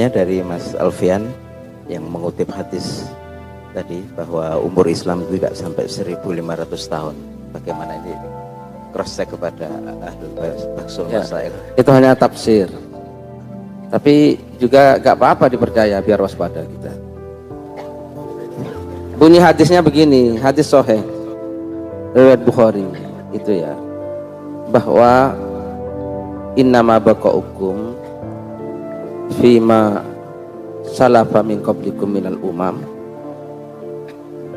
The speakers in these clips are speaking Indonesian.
Selanjutnya dari Mas Alfian yang mengutip hadis tadi bahwa umur Islam itu tidak sampai 1500 tahun. Bagaimana ini cross check kepada Ahlul Basul Masail? Itu hanya tafsir. Tapi juga gak apa-apa dipercaya, biar waspada kita. Bunyi hadisnya begini, hadis sahih riwayat Bukhari itu ya, bahwa innama baqaukum fima salafa min qablikum minal umam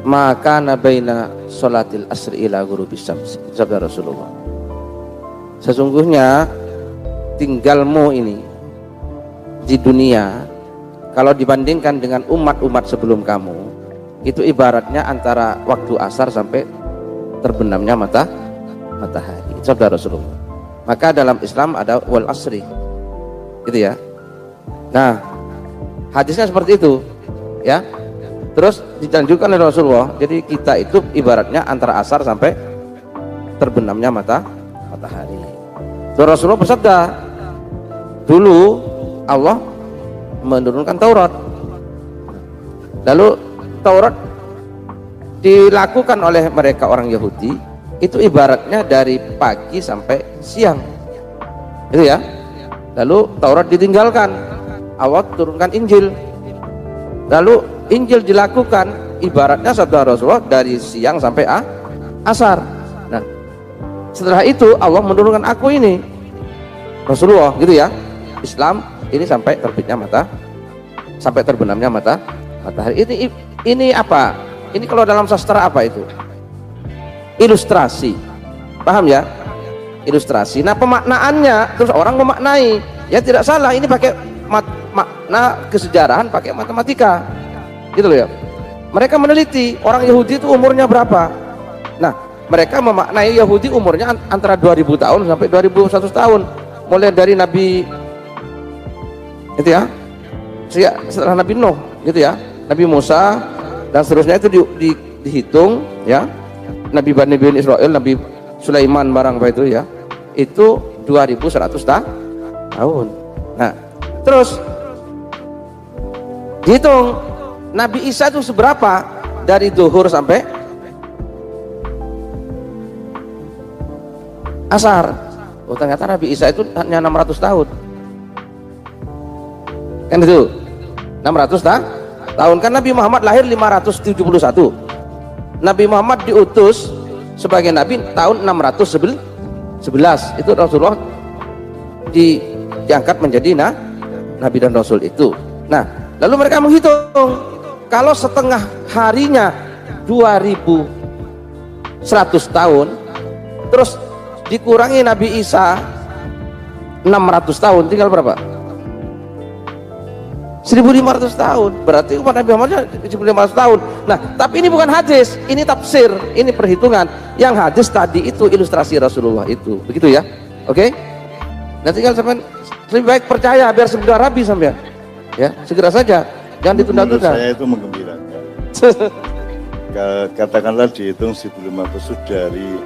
maka nabaina sholatil asri ila ghurubis syams, sabda Rasulullah. Sesungguhnya tinggalmu ini di dunia kalau dibandingkan dengan umat-umat sebelum kamu, itu ibaratnya antara waktu asar sampai terbenamnya matahari, sabda Rasulullah. Maka dalam Islam ada wal asri, gitu ya. Nah, hadisnya seperti itu, ya. Terus dilanjutkan oleh Rasulullah. Jadi kita itu ibaratnya antara asar sampai terbenamnya matahari. Terus Rasulullah bersabda, dulu Allah menurunkan Taurat. Lalu Taurat dilakukan oleh mereka orang Yahudi itu ibaratnya dari pagi sampai siang, itu ya. Lalu Taurat ditinggalkan, Allah turunkan Injil. Lalu Injil dilakukan ibaratnya sabda Rasulullah dari siang sampai asar. Nah, setelah itu Allah menurunkan aku ini Rasulullah, gitu ya. Islam ini sampai terbitnya sampai terbenamnya matahari. Ini apa? Ini kalau dalam sastra apa itu? Ilustrasi, paham ya? Ilustrasi. Nah, pemaknaannya terus orang memaknai, ya tidak salah. Ini pakai makna kesejarahan, pakai matematika, gitu loh ya. Mereka meneliti orang Yahudi itu umurnya berapa. Nah, mereka memaknai Yahudi umurnya antara 2000 tahun sampai 2100 tahun, mulai dari Nabi itu ya, setelah Nabi Nuh, gitu ya, Nabi Musa dan seterusnya itu dihitung ya. Nabi Bani Israel, Nabi Sulaiman barang apa itu ya, itu 2100 tahun. Nah, terus dihitung Nabi Isa itu seberapa dari zuhur sampai asar. Oh, ternyata Nabi Isa itu hanya 600 tahun. Kan itu 600 tahun. Kan Nabi Muhammad lahir 571. Nabi Muhammad diutus sebagai Nabi tahun 611. Itu Rasulullah diangkat menjadi Nabi dan Rasul itu. Nah, lalu mereka menghitung kalau setengah harinya 2100 tahun, terus dikurangi Nabi Isa 600 tahun, tinggal berapa? 1500 tahun. Berarti umat Nabi Muhammad 1500 tahun. Nah, tapi ini bukan hadis, ini tafsir, ini perhitungan. Yang hadis tadi itu ilustrasi Rasulullah itu. Begitu ya. Oke? Nah, tinggal sampai lebih baik percaya biar segera rabi sampai. Ya, segera saja. Jangan ditunda-tunda. Saya itu menggembirakan. Katakanlah dihitung 1500 dari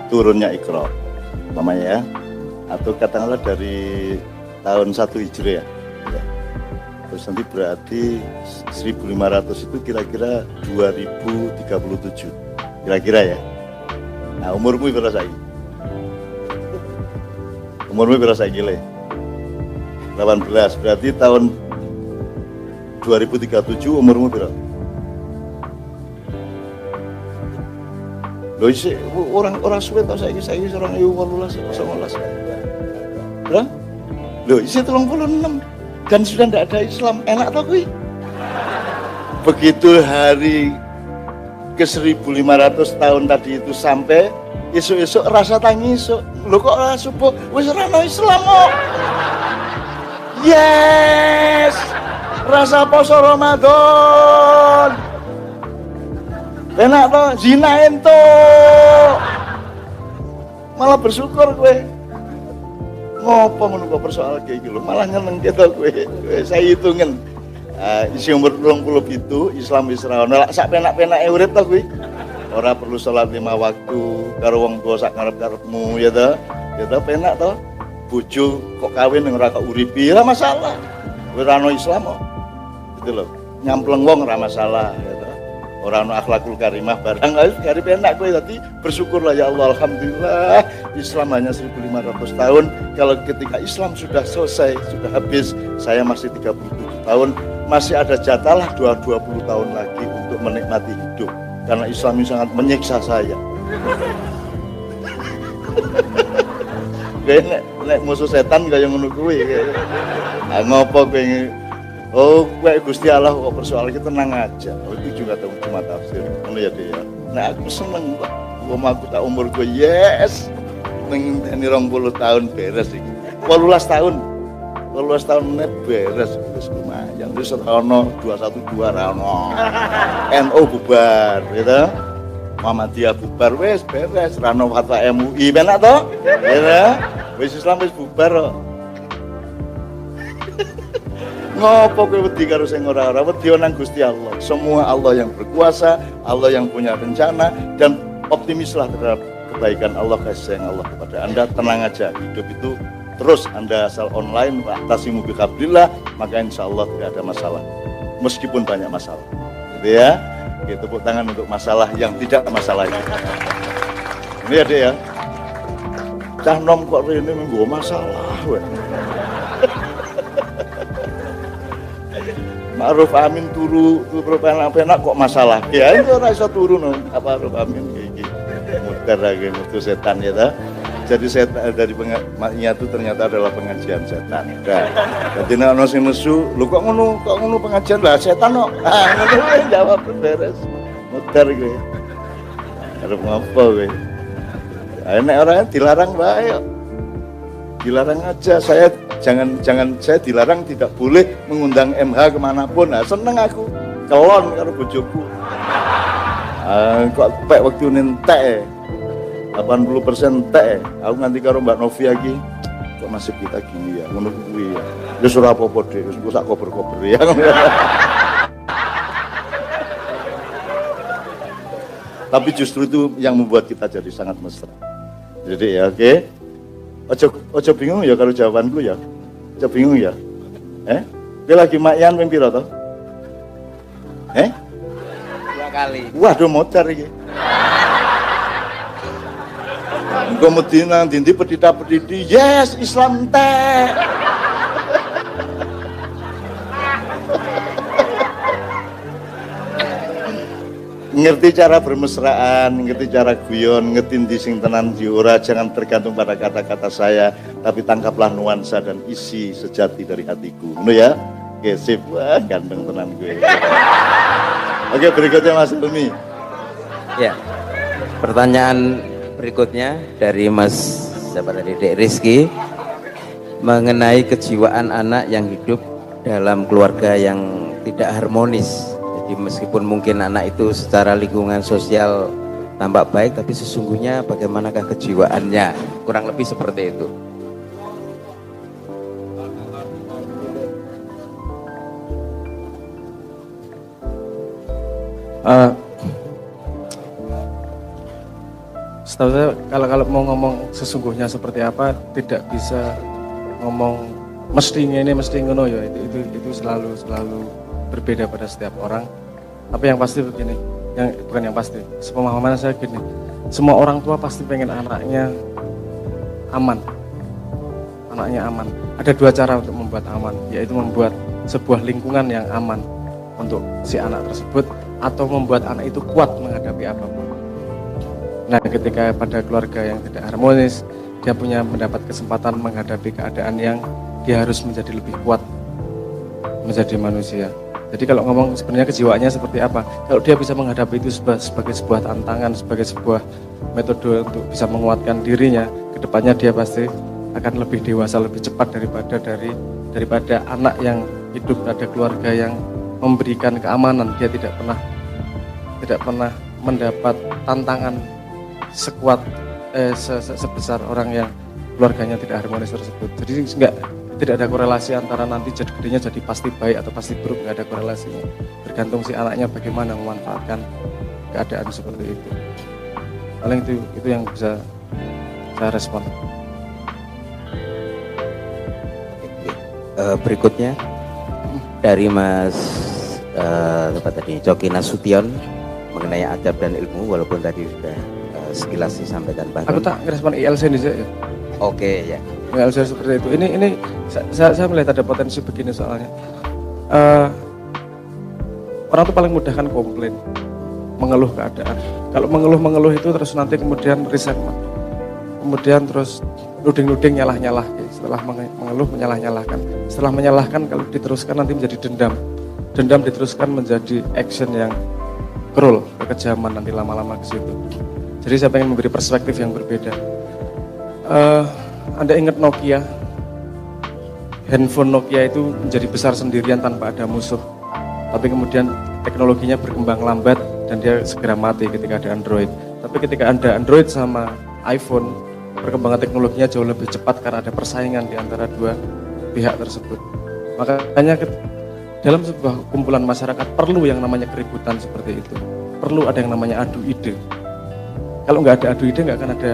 turunnya Iqra, namanya ya. Atau katakanlah dari tahun 1 Hijriah ya. Terus nanti berarti 1500 itu kira-kira 2037 kira-kira ya. Nah, umurmu berapa saiki? Umurmu berapa saiki le? 18, berarti tahun 2037 umurmu berapa? Loh isi orang suwe tau saiki orang 18 19. Berapa? Loh isi 36. Dan sudah tidak ada Islam, enak tau kui. Begitu hari ke 1500 tahun tadi itu sampai, esok-esok rasa tangi esok. Lo kok subuh wis ora ono Islam kok. Yes, rasa poso Ramadan. Enak toh, zina ento. Malah bersyukur gue. Ngopo ngono kok persoal kayak gitu, malah nyeneng gitu gue saya hitungin isi umur 27 Islam wis ra ono lak sak penak-penake urip to kuwi. Ora perlu salat 5 waktu karo wong tuwa sak karep-karepmu ya to. Ya to penak to. Bojo kok kawin ora kok uripi ora masalah. ora ono Islam kok. Gitu loh. Nyampleng wong ora masalah gitu. Ora ono akhlakul karimah barang kari penak kowe dadi bersyukurlah ya Allah alhamdulillah Islam hanya 1500 tahun. Kalau ketika Islam sudah selesai, sudah habis, saya masih 37 tahun, masih ada jatah lah 20 tahun lagi untuk menikmati hidup. Karena Islam ini sangat menyiksa saya. Nek musuh setan kaya ngono kuwi. Ngopo kowe? Oh, kowe Gusti Allah kok persoalan iki tenang aja. Oh, itu juga tahu cuma tafsir. Ngono ya, Dek ya. Nah, aku seneng kok. Wong aku tak umur gue yes. Ngenteni 20 tahun beres iki. 18 tahun. 18 tahun menit beres wis lumayan. Wis ora ono 212 ra ono. NU bubar, gitu. Muhammadiyah bubar wis beres, ra ono fatwa MUI penak to? Ya. Wis Islam wis bubar kok. Ngopo kowe wedi karo sing ora-ora? Wedi nang Gusti Allah. Semua Allah yang berkuasa, Allah yang punya rencana, dan optimislah terhadap kebaikan Allah, kasih sayang Allah kepada Anda. Tenang aja, hidup itu terus. Anda asal online wa'tasimu bihablillah, maka insya Allah tidak ada masalah. Meskipun banyak masalah. Gitu ya. Tepuk tangan untuk masalah yang tidak masalah itu. Ini ya, Dek ya. Cah nom kok rene menggo masalah we. Ma'ruf amin turu penak kok masalah. Ya itu ora iso turu no. Apa ma'ruf amin iki. Muter lagi mutu setan ya ta. Jadi setan dari maknya itu ternyata adalah pengajian setan. Nah, jadi nek ono sing nesu, lho kok ngono pengajian lah setan kok. Ah, ngono jawab beres. Muter kowe. Arep ngopo kowe? Nek orang dilarang bae. Dilarang aja. Saya saya dilarang tidak boleh mengundang MH kemanapun. Nah, seneng aku kelon karo bojoku. Kok pek waktu nentek 80% teh. Aku nganti karo Mbak Novi lagi. Kok nasib kita gini ya, ngono kuwi ya. Wis ora apa-apa Dik, wis tak kober-kober ya. Tapi justru itu yang membuat kita jadi sangat mesra. Jadi ya, oke. Ojo bingung ya kalau jawabanku ya. Ojo bingung ya. Kowe lagi makyan ping pira to? 2 kali. Waduh motor iki. Engko mesti nang dindi pedita-pediti, yes Islam teh. Ngerti cara bermesraan, ngerti cara guyon, ngerti ndi sing tenan ndi ora, jangan tergantung pada kata-kata saya, tapi tangkaplah nuansa dan isi sejati dari hatiku. Ngono ya? Oke, sip. Wah, ganteng tenan gue. Oke, berikutnya Mas Helmi. Ya. Pertanyaan berikutnya dari Mas siapa tadi, Dek Rizky, mengenai kejiwaan anak yang hidup dalam keluarga yang tidak harmonis. Jadi meskipun mungkin anak itu secara lingkungan sosial tampak baik, tapi sesungguhnya bagaimanakah kejiwaannya? Kurang lebih seperti itu. Setahu saya kalau mau ngomong sesungguhnya seperti apa, tidak bisa ngomong mestinya ini mesti ngono ya, itu selalu berbeda pada setiap orang. Tapi yang pasti begini, bukan yang pasti, sepemahaman saya gini, semua orang tua pasti pengen anaknya aman. Ada 2 cara untuk membuat aman, yaitu membuat sebuah lingkungan yang aman untuk si anak tersebut, atau membuat anak itu kuat menghadapi apapun. Nah, ketika pada keluarga yang tidak harmonis, dia mendapat kesempatan menghadapi keadaan yang dia harus menjadi lebih kuat, menjadi manusia. Jadi kalau ngomong sebenarnya kejiwaannya seperti apa, kalau dia bisa menghadapi itu sebagai sebuah tantangan, sebagai sebuah metode untuk bisa menguatkan dirinya, kedepannya dia pasti akan lebih dewasa, lebih cepat daripada anak yang hidup pada keluarga yang memberikan keamanan. Dia tidak pernah mendapat tantangan sekuat sebesar orang yang keluarganya tidak harmonis tersebut. Jadi tidak ada korelasi antara nanti gedenya jadi pasti baik atau pasti buruk, nggak ada korelasinya. Tergantung si anaknya bagaimana memanfaatkan keadaan seperti itu. Paling itu yang bisa saya respon. Berikutnya dari Mas apa tadi Coki Nasution mengenai adab dan ilmu, walaupun tadi sudah sekilas disampaikan Pak. Aku tak ngerespon ILC nih saya. Oke ya. ILC seperti itu. Ini saya melihat ada potensi begini soalnya. Orang tuh paling mudah kan komplain, mengeluh keadaan. Kalau mengeluh itu terus nanti kemudian resentment, kemudian terus nuding-nuding, nyalah-nyalah. Setelah mengeluh menyalah-nyalahkan. Setelah menyalahkan kalau diteruskan nanti menjadi dendam. Dendam diteruskan menjadi action yang cruel, kekejaman nanti lama-lama ke situ. Jadi saya pengen memberi perspektif yang berbeda. Anda ingat Nokia? Handphone Nokia itu menjadi besar sendirian tanpa ada musuh. Tapi kemudian teknologinya berkembang lambat dan dia segera mati ketika ada Android. Tapi ketika ada Android sama iPhone, perkembangan teknologinya jauh lebih cepat karena ada persaingan di antara dua pihak tersebut. Makanya dalam sebuah kumpulan masyarakat perlu yang namanya keributan seperti itu. Perlu ada yang namanya adu ide. Kalau nggak ada adu ide nggak akan ada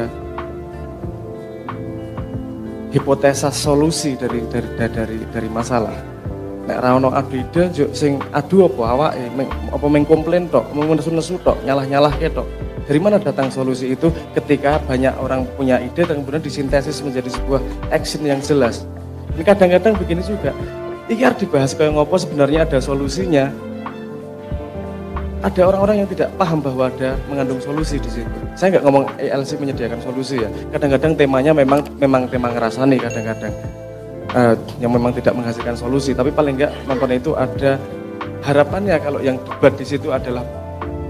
hipotesa solusi dari masalah. Nek ra ono adu ide yo sing adu apa awake apa mengkomplain tok, nesu-nesu tok, nyalah-nyalahke tok. Dari mana datang solusi itu ketika banyak orang punya ide dan kemudian disintesis menjadi sebuah action yang jelas. Ini kadang-kadang begini juga. Iki harus dibahas kayak ngopo sebenarnya ada solusinya. Ada orang-orang yang tidak paham bahwa ada mengandung solusi di situ. Saya nggak ngomong ELC menyediakan solusi ya. Kadang-kadang temanya memang tema ngerasani kadang-kadang. Yang memang tidak menghasilkan solusi, tapi paling enggak nonton itu ada harapannya kalau yang debat di situ adalah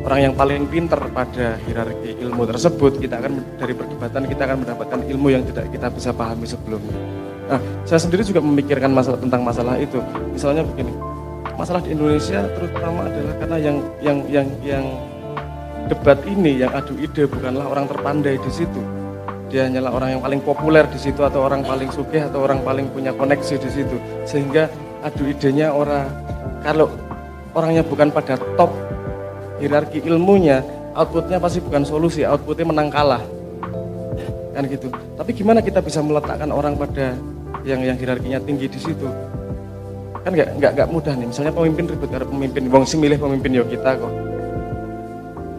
orang yang paling pinter pada hierarki ilmu tersebut. Kita akan dari perdebatan kita akan mendapatkan ilmu yang tidak kita bisa pahami sebelumnya. Nah, saya sendiri juga memikirkan tentang masalah itu. Misalnya begini, masalah di Indonesia terutama adalah karena yang debat ini, yang adu ide bukanlah orang terpandai di situ. Dia hanyalah orang yang paling populer di situ atau orang paling sugih atau orang paling punya koneksi di situ. Sehingga adu idenya kalau orangnya bukan pada top hierarki ilmunya, outputnya pasti bukan solusi, outputnya menang kalah. Kan gitu. Tapi gimana kita bisa meletakkan orang pada yang hierarkinya tinggi di situ? Kan nggak mudah nih. Misalnya pemimpin ribut karena pemimpin, wong sih milih pemimpin ya kita kok.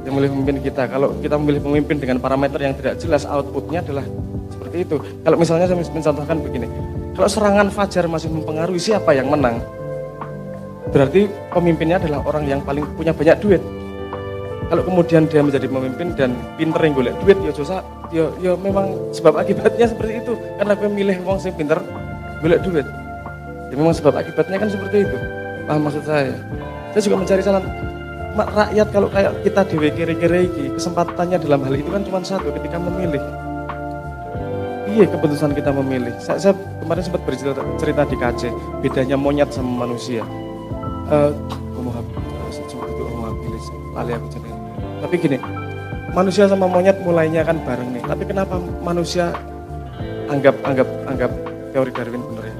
Yang memilih pemimpin kita. Kalau kita memilih pemimpin dengan parameter yang tidak jelas, outputnya adalah seperti itu. Kalau misalnya saya mencontohkan begini, kalau serangan fajar masih mempengaruhi siapa yang menang, berarti pemimpinnya adalah orang yang paling punya banyak duit. Kalau kemudian dia menjadi pemimpin dan pinter yang golek duit, ya memang sebab akibatnya seperti itu. Karena gue milih wong sing pinter golek duit. Ya memang sebab akibatnya kan seperti itu. Paham maksud saya? Saya juga mencari jalan. Rakyat kalau kayak kita dewe kere-kere iki, kesempatannya dalam hal itu kan cuma satu, ketika memilih. Iya, keputusan kita memilih. Saya kemarin sempat bercerita di KC, bedanya monyet sama manusia. Tapi gini, manusia sama monyet mulainya kan bareng nih. Tapi kenapa manusia anggap teori Darwin bener ya?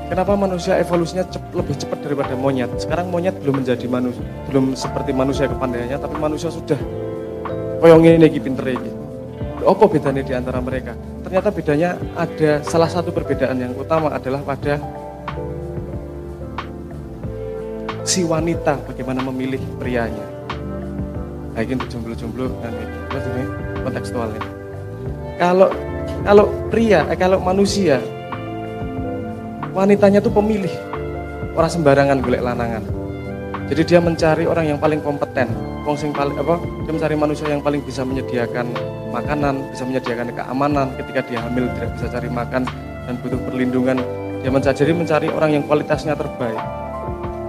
Kenapa manusia evolusinya lebih cepat daripada monyet? Sekarang monyet belum menjadi manusia, belum seperti manusia kepandaiannya, tapi manusia sudah koyong ini pinter iki. Apa bedanya di antara mereka? Ternyata bedanya ada salah satu perbedaan yang utama adalah pada si wanita bagaimana memilih prianya. Nah, ini untuk jomblo-jomblo kan ini kontekstualnya. Kalau manusia, wanitanya tuh pemilih, orang sembarangan golek lanangan. Jadi dia mencari orang yang paling kompeten, dia mencari manusia yang paling bisa menyediakan makanan, bisa menyediakan keamanan ketika dia hamil tidak bisa cari makan dan butuh perlindungan. Dia mencari orang yang kualitasnya terbaik,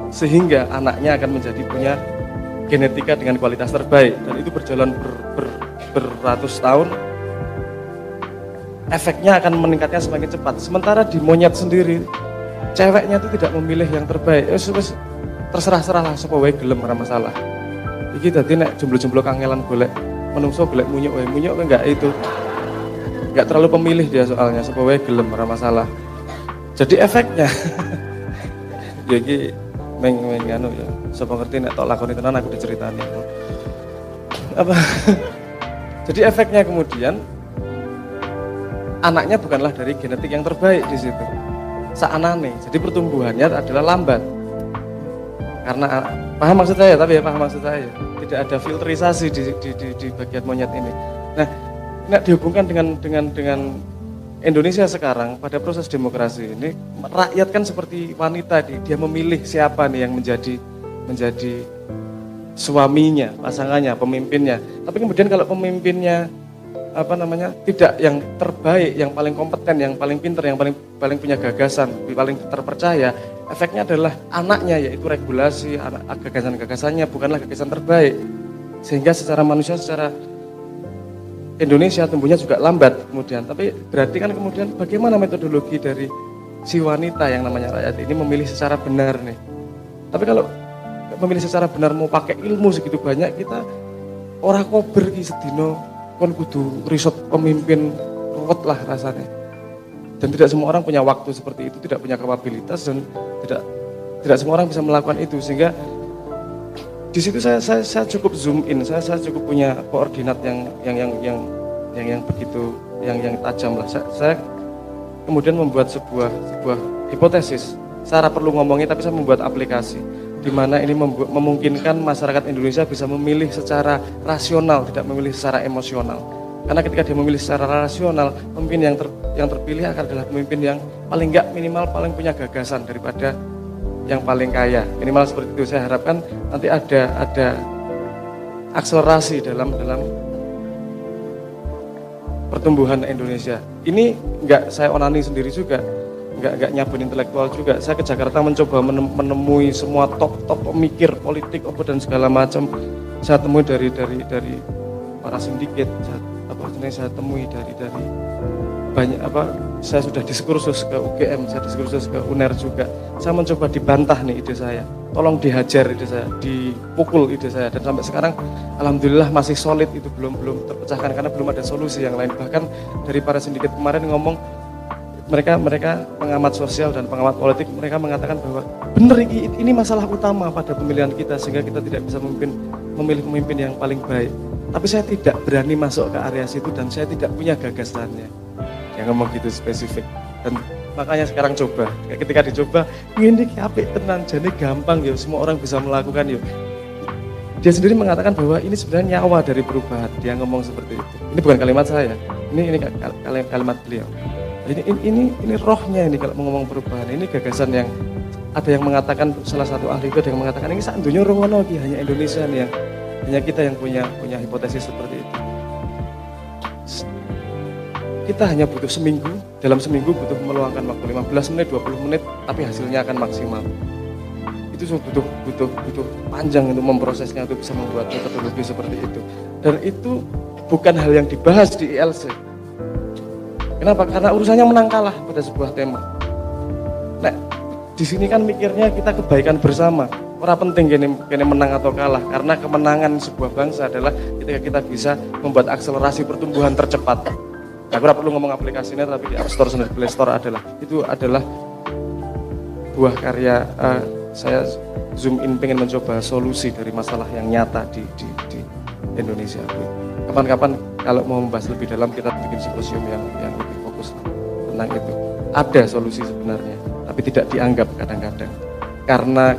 sehingga anaknya akan menjadi punya genetika dengan kualitas terbaik, dan itu berjalan beratus tahun. Efeknya akan meningkatnya semakin cepat. Sementara di monyet sendiri, ceweknya itu tidak memilih yang terbaik. Terserah-serah lah, sapa wae gelem ora masalah. Iki dadi nek jomblo-jomblo kangelan golek menungso golek munyuk wae, munyuk enggak itu. Enggak terlalu pemilih dia soalnya, sapa wae gelem ora masalah. Jadi efeknya ya iki meng anu ya. Sapa ngerti nek tok lakoni tenan aku diceritani. Apa? Jadi efeknya kemudian anaknya bukanlah dari genetik yang terbaik di situ. Saanane, jadi pertumbuhannya adalah lambat. karena paham maksud saya, tapi ya paham maksud saya, tidak ada filterisasi di bagian monyet ini. Nah, dihubungkan dengan Indonesia sekarang pada proses demokrasi ini, rakyat kan seperti wanita, dia memilih siapa nih yang menjadi suaminya, pasangannya, pemimpinnya. Tapi kemudian kalau pemimpinnya tidak yang terbaik, yang paling kompeten, yang paling pinter, yang paling punya gagasan, paling terpercaya, efeknya adalah anaknya, yaitu regulasi, gagasan-gagasannya bukanlah gagasan terbaik. Sehingga secara manusia, secara Indonesia tumbuhnya juga lambat kemudian. Tapi berarti kan kemudian bagaimana metodologi dari si wanita yang namanya rakyat ini memilih secara benar nih. Tapi kalau memilih secara benar mau pakai ilmu segitu banyak, kita ora kober ki sedino kon kudu riset pemimpin ruwet lah rasanya. Dan tidak semua orang punya waktu seperti itu, tidak punya kapabilitas, dan tidak semua orang bisa melakukan itu. Sehingga di situ saya cukup zoom in, saya cukup punya koordinat yang begitu yang tajam lah. Saya kemudian membuat sebuah hipotesis. Saya perlu ngomongnya, tapi saya membuat aplikasi di mana ini memungkinkan masyarakat Indonesia bisa memilih secara rasional, tidak memilih secara emosional. Karena ketika dia memilih secara rasional, pemimpin yang terpilih adalah pemimpin yang paling enggak minimal paling punya gagasan daripada yang paling kaya. Minimal seperti itu. Saya harapkan nanti ada akselerasi dalam pertumbuhan Indonesia. Ini enggak saya onani sendiri juga, enggak nyabun intelektual juga. Saya ke Jakarta mencoba menemui semua top pemikir politik dan segala macam. Saya temui dari para sindiket. Saya temui dari banyak saya sudah diskursus ke UGM, saya diskursus ke UNER juga. Saya mencoba dibantah nih ide saya, tolong dihajar ide saya, dipukul ide saya, dan sampai sekarang alhamdulillah masih solid, itu belum terpecahkan karena belum ada solusi yang lain. Bahkan dari para sindiket kemarin ngomong, mereka pengamat sosial dan pengamat politik, mereka mengatakan bahwa benar ini masalah utama pada pemilihan kita, sehingga kita tidak bisa memilih pemimpin yang paling baik. Tapi saya tidak berani masuk ke area situ dan saya tidak punya gagasannya. Yang ngomong gitu spesifik. Dan makanya sekarang coba. Ketika dicoba, ini apik tenan, jadi gampang ya, semua orang bisa melakukan ya. Dia sendiri mengatakan bahwa ini sebenarnya nyawa dari perubahan. Dia ngomong seperti itu. Ini bukan kalimat saya. Ini kalimat beliau. Ini rohnya ini kalau ngomong perubahan. Ini gagasan yang ada yang mengatakan, salah satu ahli itu ada yang mengatakan ini sak dunya ora ngono iki, hanya Indonesia nih yang hanya kita yang punya hipotesis seperti itu. Kita hanya butuh seminggu, dalam seminggu butuh meluangkan waktu 15 menit, 20 menit, tapi hasilnya akan maksimal. Itu butuh panjang untuk memprosesnya, untuk bisa membuat metodologi seperti itu. Dan itu bukan hal yang dibahas di ILC. Kenapa? Karena urusannya menang kalah pada sebuah tema. Nah, di sini kan mikirnya kita kebaikan bersama. Orang penting kene menang atau kalah, karena kemenangan sebuah bangsa adalah ketika kita bisa membuat akselerasi pertumbuhan tercepat. Aku perlu ngomong aplikasinya, tapi di App Store dan Play Store itu adalah buah karya saya zoom in, pengen mencoba solusi dari masalah yang nyata di Indonesia. Kapan-kapan kalau mau membahas lebih dalam, kita bikin simposium yang lebih fokus tentang itu. Ada solusi sebenarnya, tapi tidak dianggap kadang-kadang. Karena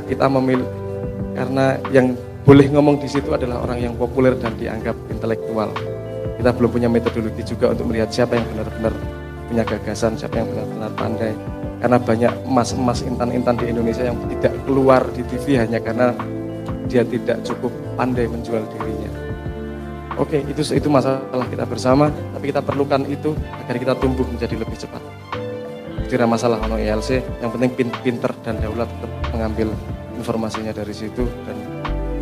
yang boleh ngomong di situ adalah orang yang populer dan dianggap intelektual. Kita belum punya metodologi juga untuk melihat siapa yang benar-benar punya gagasan, siapa yang benar-benar pandai. Karena banyak emas-emas intan-intan di Indonesia yang tidak keluar di TV hanya karena dia tidak cukup pandai menjual dirinya. Oke, itu masalah kita bersama, tapi kita perlukan itu agar kita tumbuh menjadi lebih cepat. Tidak masalah ono ILC, yang penting pinter dan daulat tetap mengambil informasinya dari situ dan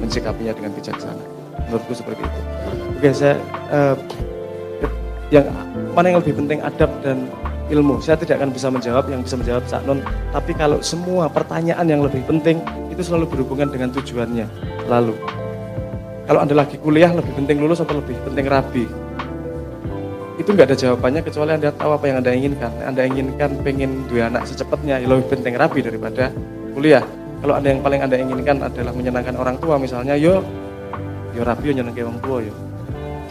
mensikapinya dengan bijaksana. Menurutku seperti itu. Oke, saya yang mana yang lebih penting, adab dan ilmu. Saya tidak akan bisa menjawab, yang bisa menjawab Cak Nun. Tapi kalau semua pertanyaan yang lebih penting itu selalu berhubungan dengan tujuannya. Lalu, kalau Anda lagi kuliah, lebih penting lulus atau lebih penting rabi? Itu nggak ada jawabannya kecuali Anda tahu apa yang Anda inginkan. Anda inginkan pengen dua anak secepatnya, ya lebih penting rabi daripada kuliah. Kalau Anda yang paling Anda inginkan adalah menyenangkan orang tua misalnya, yo rabi yo nyenengke orang tua yo.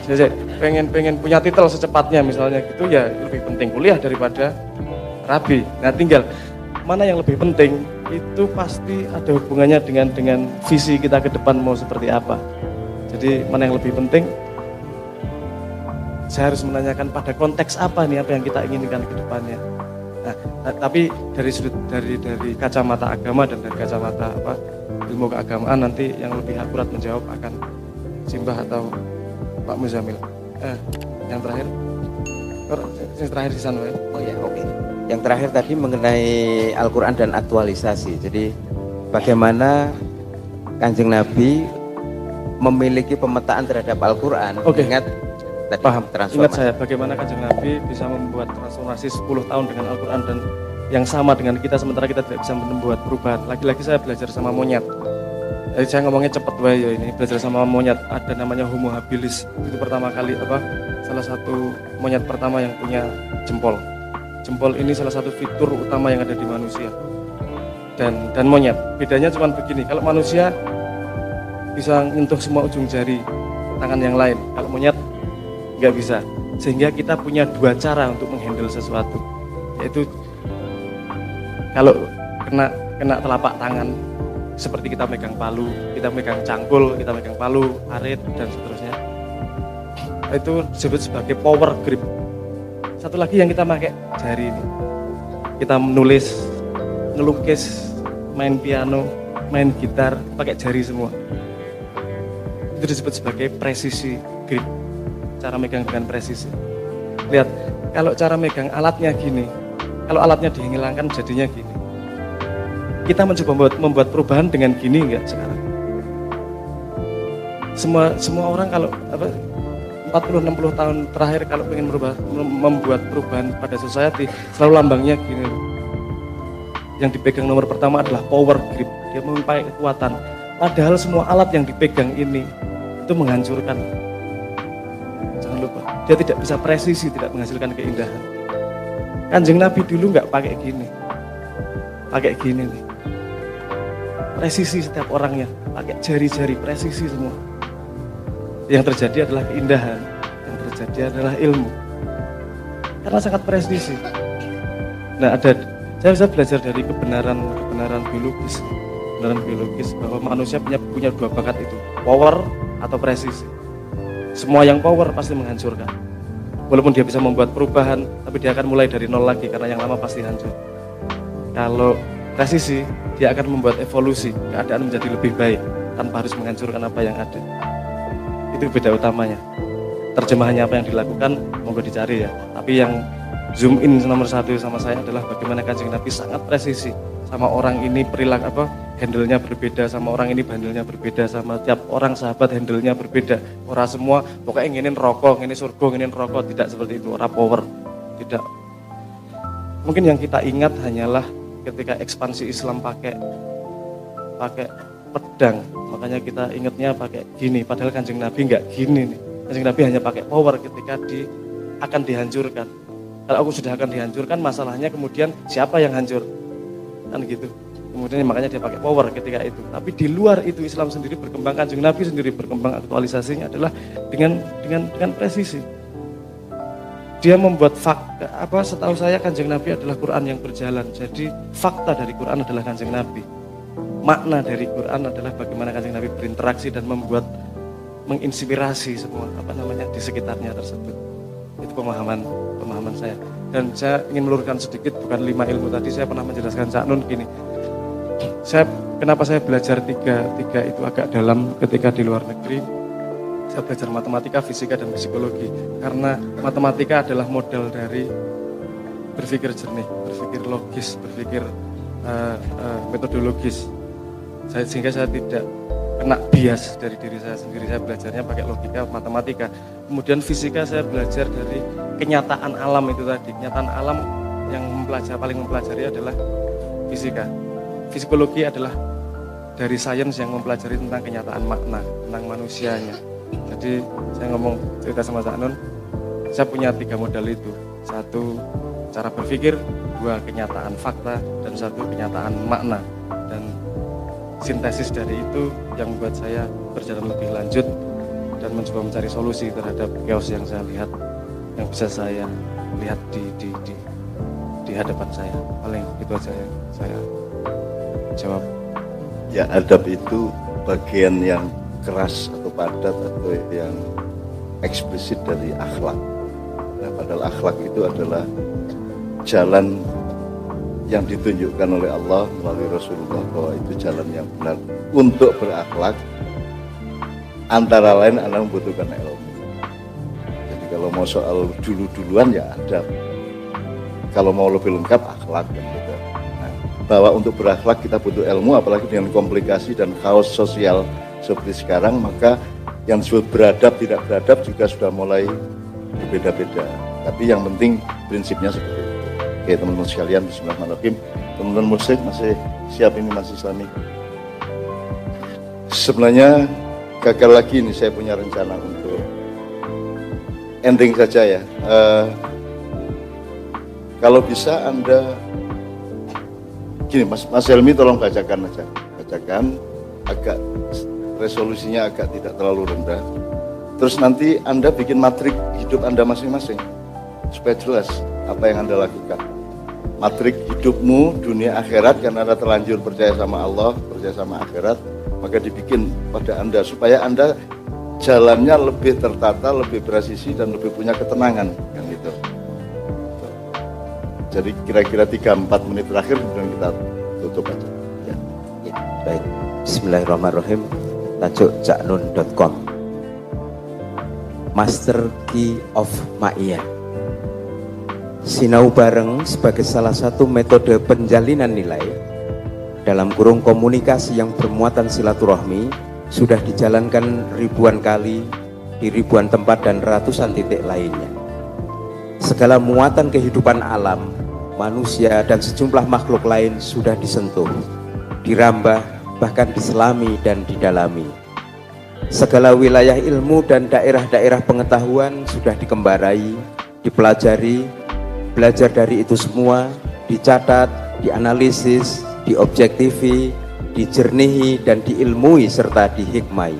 Saya pengen punya titel secepatnya misalnya gitu, ya lebih penting kuliah daripada rabi. Nah, tinggal mana yang lebih penting, itu pasti ada hubungannya dengan visi kita ke depan mau seperti apa. Jadi mana yang lebih penting, saya harus menanyakan pada konteks apa nih, apa yang kita inginkan ke depannya. Nah, tapi dari kacamata agama dan dari kacamata ilmu keagamaan, nanti yang lebih akurat menjawab akan Simbah atau Pak Muzamil. Yang terakhir di sana ya. Oh ya, oke. Yang terakhir tadi mengenai Al-Quran dan aktualisasi. Jadi bagaimana Kanjeng Nabi memiliki pemetaan terhadap Al-Quran. Oke. Ingat tadi Paham. transformasi. Ingat saya bagaimana Kanjeng Nabi bisa membuat transformasi 10 tahun dengan Al-Quran dan yang sama dengan kita, sementara kita tidak bisa membuat perubahan. Lagi-lagi saya belajar sama monyet. Jadi saya ngomongnya cepet ya ini, belajar sama monyet. Ada namanya Homo habilis. Itu pertama kali salah satu monyet pertama yang punya jempol. Jempol ini salah satu fitur utama yang ada di manusia dan monyet. Bedanya cuma begini, kalau manusia bisa nyentuh semua ujung jari tangan yang lain, kalau monyet nggak bisa. Sehingga kita punya dua cara untuk menghandle sesuatu, yaitu kalau kena telapak tangan, seperti kita megang palu, kita megang cangkul, kita megang palu, arit dan seterusnya, itu disebut sebagai power grip. Satu lagi yang kita pakai jari ini, kita menulis, ngelukis, main piano, main gitar, pakai jari semua. Itu disebut sebagai presisi grip, cara megang dengan presisi. Lihat, kalau cara megang alatnya gini, kalau alatnya dihilangkan jadinya gini. Kita mencoba membuat perubahan dengan gini enggak sekarang? Semua orang kalau 40-60 tahun terakhir kalau ingin membuat perubahan pada society, selalu lambangnya gini. Yang dipegang nomor pertama adalah power grip, dia memiliki kekuatan. Padahal semua alat yang dipegang ini itu menghancurkan. Jangan lupa, dia tidak bisa presisi, tidak menghasilkan keindahan. Kanjeng Nabi dulu nggak pakai gini nih. Presisi setiap orangnya, pakai jari-jari presisi semua. Yang terjadi adalah keindahan, yang terjadi adalah ilmu. Karena sangat presisi. Nah, saya bisa belajar dari kebenaran biologis bahwa manusia punya dua bakat itu, power atau presisi. Semua yang power pasti menghancurkan. Walaupun dia bisa membuat perubahan, tapi dia akan mulai dari nol lagi karena yang lama pasti hancur. Kalau presisi, dia akan membuat evolusi, keadaan menjadi lebih baik tanpa harus menghancurkan apa yang ada. Itu beda utamanya. Terjemahannya apa yang dilakukan, monggo dicari ya. Tapi yang zoom in nomor satu sama saya adalah bagaimana Kanjeng Nabi sangat presisi. Sama orang ini perilaku handle-nya berbeda, sama orang ini handle-nya berbeda, sama tiap orang sahabat handle-nya berbeda. Orang semua pokoknya inginin rokok, inginin surga, inginin rokok, tidak seperti itu. Orang power, tidak. Mungkin yang kita ingat hanyalah ketika ekspansi Islam pakai pedang, makanya kita ingatnya pakai gini, padahal Kanjeng Nabi enggak gini nih. Kanjeng Nabi hanya pakai power ketika akan dihancurkan. Kalau aku sudah akan dihancurkan, masalahnya kemudian siapa yang hancur? Kan gitu. Kemudian makanya dia pakai power ketika itu. Tapi di luar itu Islam sendiri berkembang, Kanjeng Nabi sendiri berkembang, aktualisasinya adalah dengan presisi. Dia membuat fakta, setahu saya Kanjeng Nabi adalah Quran yang berjalan. Jadi fakta dari Quran adalah Kanjeng Nabi. Makna dari Quran adalah bagaimana Kanjeng Nabi berinteraksi dan menginspirasi semua di sekitarnya tersebut. Itu pemahaman saya. Dan saya ingin meluruskan sedikit, bukan 5 ilmu tadi, saya pernah menjelaskan Cak Nun gini. Kenapa saya belajar tiga itu agak dalam ketika di luar negeri. Saya belajar matematika, fisika, dan psikologi. Karena matematika adalah modal dari berpikir jernih, berpikir logis, berpikir metodologis. Sehingga saya tidak kena bias dari diri saya sendiri. Saya belajarnya pakai logika, matematika. Kemudian fisika saya belajar dari kenyataan alam itu tadi. Kenyataan alam yang paling mempelajari adalah fisika. Psikologi adalah dari sains yang mempelajari tentang kenyataan makna, tentang manusianya. Jadi saya ngomong cerita sama Cak Nun, saya punya 3 modal itu. 1 cara berpikir, 2 kenyataan fakta, dan 1 kenyataan makna. Dan sintesis dari itu yang membuat saya berjalan lebih lanjut dan mencoba mencari solusi terhadap chaos yang saya lihat, yang bisa saya lihat di hadapan saya. Paling itu aja yang saya jawab. Ya, adab itu bagian yang keras atau padat atau yang eksplisit dari akhlak. Nah, padahal akhlak itu adalah jalan yang ditunjukkan oleh Allah melalui Rasulullah, bahwa itu jalan yang benar untuk berakhlak. Antara lain Anda membutuhkan ilmu. Jadi kalau mau soal dulu-duluan ya adab. Kalau mau lebih lengkap akhlak kan gitu. Nah, bahwa untuk berakhlak kita butuh ilmu, apalagi dengan komplikasi dan kaos sosial seperti sekarang, maka yang disebut beradab tidak beradab juga sudah mulai berbeda-beda. Tapi yang penting prinsipnya seperti itu. Oke teman-teman sekalian, bismillahirrahmanirrahim. Teman-teman musik masih siap ini Mas Islami? Sebenarnya gagal lagi ini, saya punya rencana untuk ending saja ya. Kalau bisa Anda gini, Mas Helmi tolong bacakan aja, bacakan agak resolusinya agak tidak terlalu rendah. Terus nanti Anda bikin matrik hidup Anda masing-masing supaya jelas apa yang Anda lakukan. Matrik hidupmu dunia akhirat, karena Anda terlanjur percaya sama Allah, percaya sama akhirat, maka dibikin pada Anda supaya Anda jalannya lebih tertata, lebih presisi dan lebih punya ketenangan kan gitu. Jadi kira-kira 3-4 menit terakhir kemudian kita tutup aja. Ya, baik. Bismillahirrahmanirrahim. Tajuk jaknun.com. Master Key of Ma'iyah. Sinau bareng sebagai salah satu metode penjalinan nilai dalam kurung komunikasi yang bermuatan silaturahmi sudah dijalankan ribuan kali di ribuan tempat dan ratusan titik lainnya. Segala muatan kehidupan alam, manusia dan sejumlah makhluk lain sudah disentuh, dirambah, bahkan diselami dan didalami. Segala wilayah ilmu dan daerah-daerah pengetahuan sudah dikembarai, dipelajari. Belajar dari itu semua, dicatat, dianalisis, diobjektifi, dijernihi dan diilmui serta dihikmai.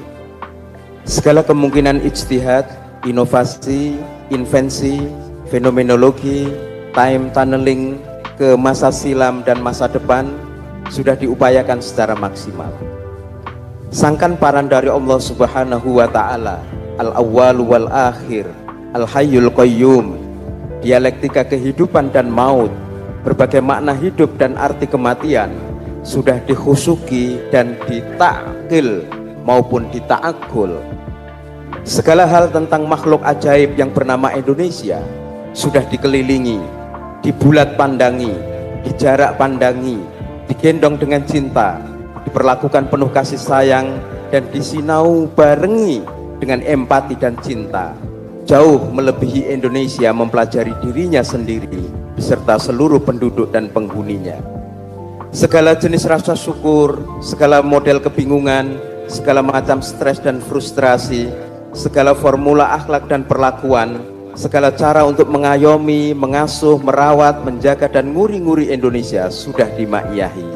Segala kemungkinan ijtihad, inovasi, invensi, fenomenologi, time tunneling ke masa silam dan masa depan sudah diupayakan secara maksimal. Sangkan paran dari Allah Subhanahu wa Ta'ala, Al-Awwal wal Akhir, Al-Hayyul Qayyum, dialektika kehidupan dan maut, berbagai makna hidup dan arti kematian sudah dikhusuki dan ditakil maupun dita'akul. Segala hal tentang makhluk ajaib yang bernama Indonesia sudah dikelilingi, dibulat pandangi, dijarak pandangi, digendong dengan cinta, diperlakukan penuh kasih sayang dan disinau barengi dengan empati dan cinta. Jauh melebihi Indonesia mempelajari dirinya sendiri beserta seluruh penduduk dan penghuninya. Segala jenis rasa syukur, segala model kebingungan, segala macam stres dan frustrasi, segala formula akhlak dan perlakuan, segala cara untuk mengayomi, mengasuh, merawat, menjaga dan nguri-nguri Indonesia sudah dimaiyahi.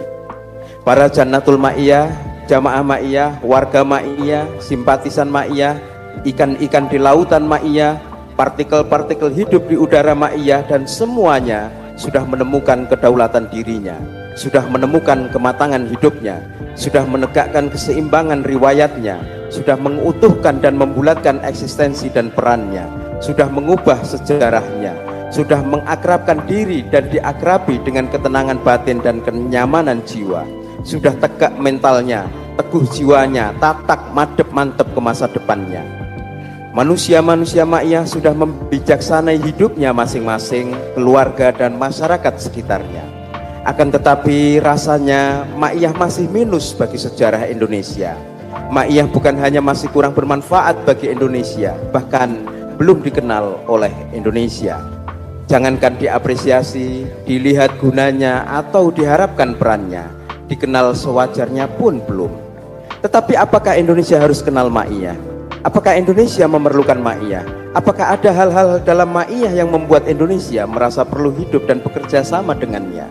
Para jannatul ma'iyah, jamaah ma'iyah, warga ma'iyah, simpatisan ma'iyah, ikan-ikan di lautan ma'iyah, partikel-partikel hidup di udara ma'iyah, dan semuanya sudah menemukan kedaulatan dirinya, sudah menemukan kematangan hidupnya, sudah menegakkan keseimbangan riwayatnya, sudah mengutuhkan dan membulatkan eksistensi dan perannya, sudah mengubah sejarahnya, sudah mengakrabkan diri dan diakrabi dengan ketenangan batin dan kenyamanan jiwa, sudah tegak mentalnya, teguh jiwanya, tatak madep mantep ke masa depannya. Manusia-manusia ma'iyah sudah membijaksanai hidupnya masing-masing, keluarga dan masyarakat sekitarnya. Akan tetapi rasanya ma'iyah masih minus bagi sejarah Indonesia. Ma'iyah bukan hanya masih kurang bermanfaat bagi Indonesia, bahkan belum dikenal oleh Indonesia. Jangankan diapresiasi, dilihat gunanya atau diharapkan perannya, dikenal sewajarnya pun belum. Tetapi apakah Indonesia harus kenal ma'iyah? Apakah Indonesia memerlukan ma'iyah? Apakah ada hal-hal dalam ma'iyah yang membuat Indonesia merasa perlu hidup dan bekerja sama dengannya?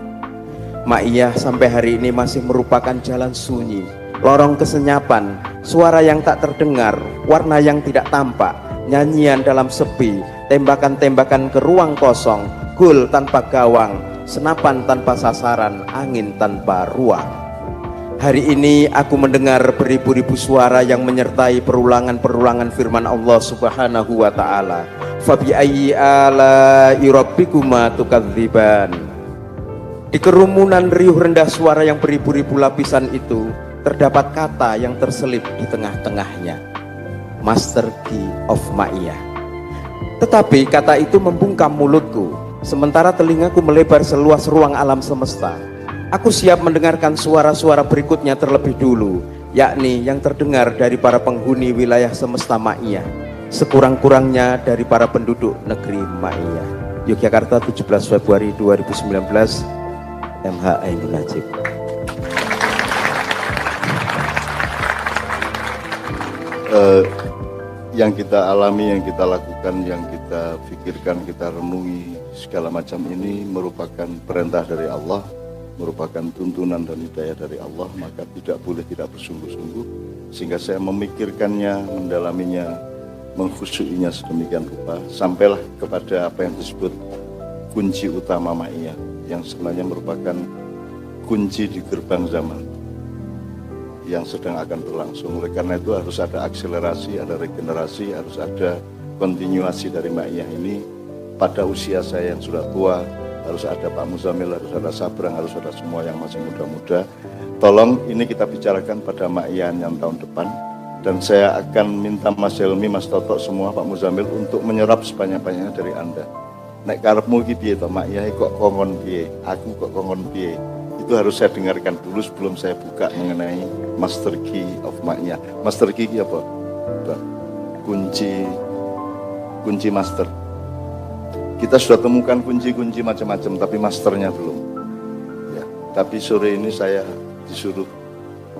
Ma'iyah sampai hari ini masih merupakan jalan sunyi, lorong kesenyapan, suara yang tak terdengar, warna yang tidak tampak, nyanyian dalam sepi, tembakan-tembakan ke ruang kosong, gol tanpa gawang, senapan tanpa sasaran, angin tanpa ruang. Hari ini aku mendengar beribu-ribu suara yang menyertai perulangan-perulangan firman Allah Subhanahu wa taala. Fabi ayyi ala'i rabbikuma tukadziban. Di kerumunan riuh rendah suara yang beribu-ribu lapisan itu, terdapat kata yang terselip di tengah-tengahnya. Master Key of Ma'iyah. Tetapi kata itu membungkam mulutku, sementara telingaku melebar seluas ruang alam semesta. Aku siap mendengarkan suara-suara berikutnya terlebih dulu, yakni yang terdengar dari para penghuni wilayah semesta Ma'iyah, sekurang-kurangnya dari para penduduk negeri Ma'iyah. Yogyakarta, 17 Februari 2019, MH Ainul Najib. Yang kita alami, yang kita lakukan, yang kita pikirkan, kita renungi, segala macam ini merupakan perintah dari Allah, merupakan tuntunan dan hidayah dari Allah, maka tidak boleh tidak bersungguh-sungguh. Sehingga saya memikirkannya, mendalaminya, mengkhusyuinya sedemikian rupa, sampailah kepada apa yang disebut kunci utama Ma'iyah, yang sebenarnya merupakan kunci di gerbang zaman yang sedang akan berlangsung. Oleh karena itu harus ada akselerasi, ada regenerasi, harus ada kontinuasi dari Ma'iyah ini. Pada usia saya yang sudah tua, harus ada Pak Muzamil, harus ada Sabrang, harus ada semua yang masih muda-muda. Tolong ini kita bicarakan pada Ma'iyah yang tahun depan, dan saya akan minta Mas Helmi, Mas Toto, semua Pak Muzamil untuk menyerap sebanyak-banyaknya dari Anda. Nek karepmu iki piye to Ma'iyah kok kongon piye, aku kok kongon piye. Itu harus saya dengarkan dulu sebelum saya buka mengenai Master Key of Ma'iyah. Master Key apa? Kunci master. Kita sudah temukan kunci-kunci macam-macam, tapi masternya belum. Ya, tapi sore ini saya disuruh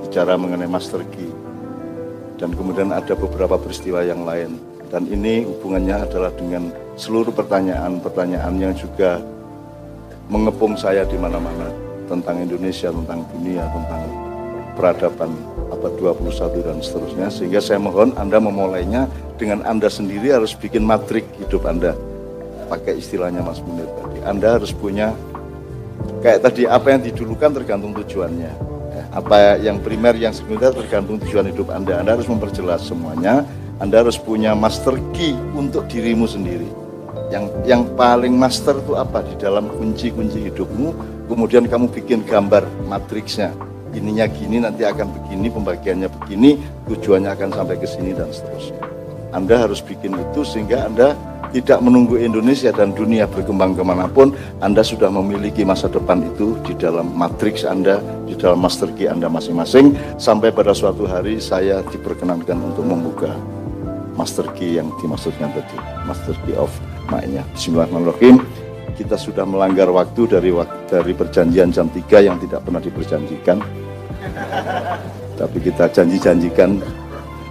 bicara mengenai Master Key, dan kemudian ada beberapa peristiwa yang lain. Dan ini hubungannya adalah dengan seluruh pertanyaan-pertanyaan yang juga mengepung saya di mana-mana tentang Indonesia, tentang dunia, tentang peradaban abad 21 dan seterusnya. Sehingga saya mohon Anda memulainya dengan Anda sendiri harus bikin matrik hidup Anda. Pakai istilahnya Mas Munir tadi, Anda harus punya kayak tadi, apa yang didulukan tergantung tujuannya, ya, apa yang primer, yang sekunder tergantung tujuan hidup Anda. Anda harus memperjelas semuanya. Anda harus punya master key untuk dirimu sendiri. Yang paling master itu apa di dalam kunci-kunci hidupmu. Kemudian kamu bikin gambar matriksnya, ininya gini, nanti akan begini, pembagiannya begini, tujuannya akan sampai ke sini dan seterusnya. Anda harus bikin itu sehingga Anda tidak menunggu Indonesia dan dunia berkembang kemanapun. Anda sudah memiliki masa depan itu di dalam matriks Anda, di dalam master key Anda masing-masing. Sampai pada suatu hari saya diperkenankan untuk membuka master key yang dimaksudkan tadi, Master Key of Ma'iyah. Bismillahirrahmanirrahim. Kita sudah melanggar waktu dari perjanjian jam 3 yang tidak pernah diperjanjikan, tapi kita janji-janjikan.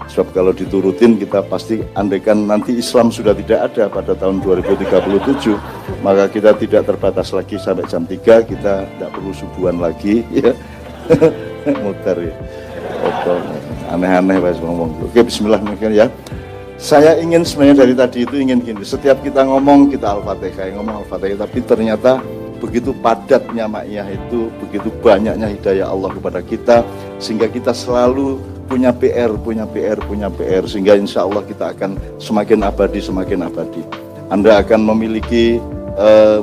Sebab kalau diturutin kita pasti, andaikan nanti Islam sudah tidak ada pada tahun 2037, maka kita tidak terbatas lagi sampai jam 3, kita tidak perlu subuhan lagi, ya. Mutar ya. Aneh-aneh Pak ngomong. Oke, bismillah mungkin ya. Saya ingin sebenarnya dari tadi itu ingin gini, setiap kita ngomong kita Al-Fatihah, ngomong Al-Fatihah, tapi ternyata begitu padatnya Ma'iyah itu, begitu banyaknya hidayah Allah kepada kita, sehingga kita selalu punya PR, sehingga insya Allah kita akan semakin abadi. Anda akan memiliki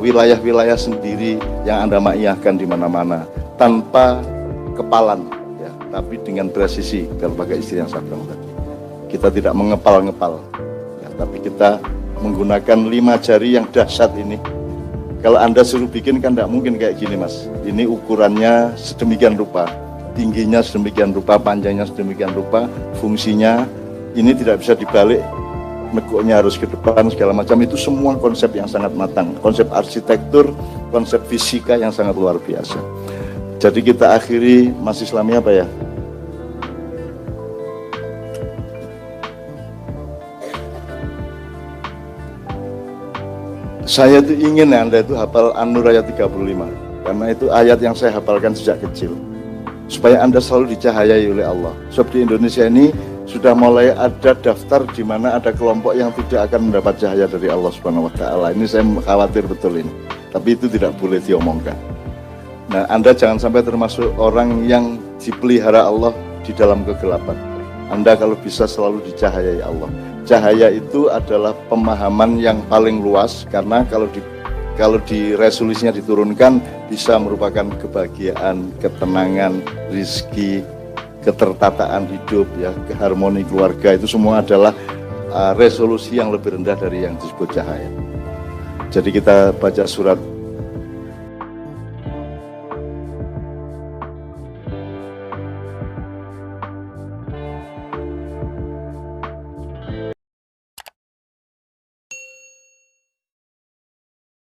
wilayah-wilayah sendiri yang Anda ma'iyahkan di mana-mana, tanpa kepalan, ya, tapi dengan presisi, kalau pakai istilah yang saya bilang tadi. Kita tidak mengepal-ngepal, ya, tapi kita menggunakan 5 jari yang dahsyat ini. Kalau Anda suruh bikin kan tidak mungkin kayak gini Mas. Ini ukurannya sedemikian rupa, tingginya sedemikian rupa, panjangnya sedemikian rupa, fungsinya ini tidak bisa dibalik, nekuknya harus ke depan, segala macam. Itu semua konsep yang sangat matang, konsep arsitektur, konsep fisika yang sangat luar biasa. Jadi kita akhiri Mas Islami apa ya? Saya itu ingin Anda itu hafal An-Nur ayat 35, karena itu ayat yang saya hafalkan sejak kecil, supaya Anda selalu dicahayai oleh Allah. Sebab di Indonesia ini sudah mulai ada daftar di mana ada kelompok yang tidak akan mendapat cahaya dari Allah Subhanahu wa taala. Ini saya khawatir betul ini. Tapi itu tidak boleh diomongkan. Nah, Anda jangan sampai termasuk orang yang dipelihara Allah di dalam kegelapan. Anda kalau bisa selalu dicahayai Allah. Cahaya itu adalah pemahaman yang paling luas, karena kalau di resolusinya diturunkan bisa merupakan kebahagiaan, ketenangan, rizki, ketertataan hidup, ya, keharmoni keluarga, itu semua adalah resolusi yang lebih rendah dari yang disebut cahaya. Jadi kita baca surat